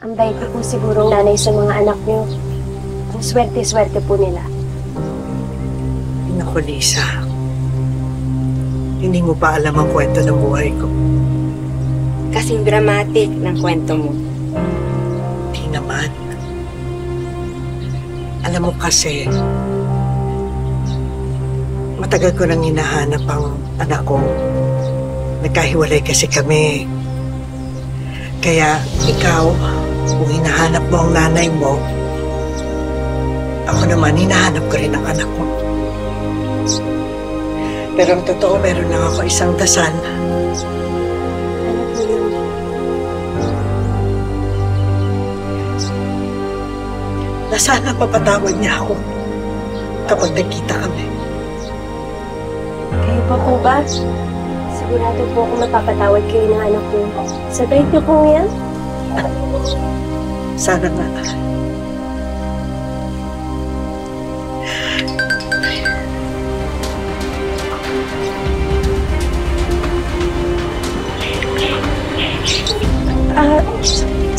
Ang bait na po siguro ng nanay sa mga anak niyo. Ang swerte-swerte po nila. Naku, Lisa. Hindi mo pa alam ang kwento ng buhay ko. Kasing dramatic ng kwento mo. Di naman. Alam mo kasi, matagal ko nang hinahanap ang anak ko. Nagkahiwalay kasi kami. Kaya ikaw, kung hinahanap mo ang nanay mo, ako naman, hinahanap ko rin ang anak ko. Pero ang totoo, meron lang ako isang dasal. Ano po yun? Na sana mapatawad niya ako kapag nagkita kami. Kayo pa po ba? Sigurado po ako mapapatawad kayo ng anak ko. Sa bait niyo po yan? Sana nga.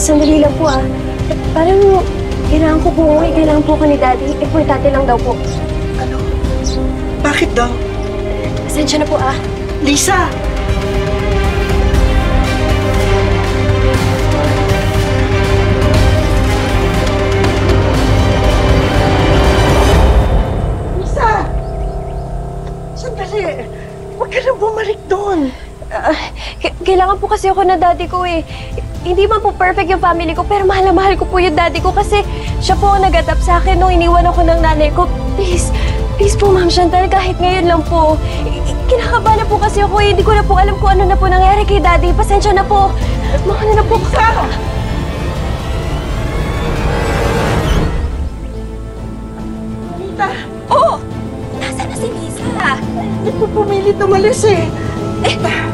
Sandali lang po Parang kailangan ko po umuwi. Kailangan po ko ni Daddy. Importante lang daw po. Ano? Bakit daw? Pasensya na po Lisa! Lisa! Sandali! Huwag ka nang bumalik doon! Kailangan po kasi ako na Daddy ko Hindi man po perfect yung family ko, pero mahal na mahal ko po yung Daddy ko kasi siya po ang nag-adapt sa akin nung iniwan ako ng nanay ko. Please po, Ma'am Chantal, kahit ngayon lang po. Kinakabahan na po kasi ako Hindi ko na po alam kung ano na po nangyari kay Daddy. Pasensya na po. Mahal na po. Lisa! Lita! Oh! Nasaan na si Lisa? Hindi po pumilit umalis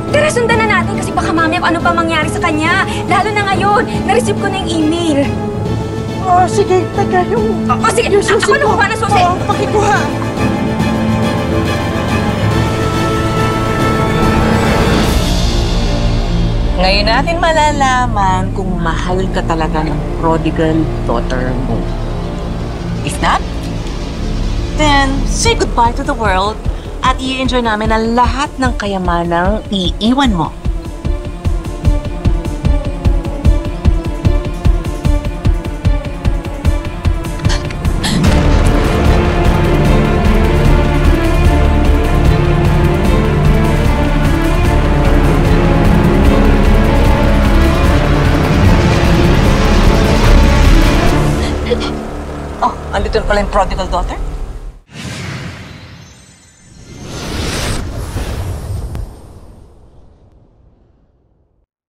Tara, sundan na natin kasi baka mamaya kung ano pa mangyari sa kanya. Lalo na ngayon, na-receive ko na yung email. Oh, sige, taga yung... Sige, yung susi ako na ko. kuha ng susi. Pakikuha. Ngayon natin malalaman kung mahal ka talaga ng prodigal daughter mo. If not, then say goodbye to the world at i-enjoy namin ang lahat ng kayamanang iiwan mo. Oh, andito na pala yung prodigal daughter?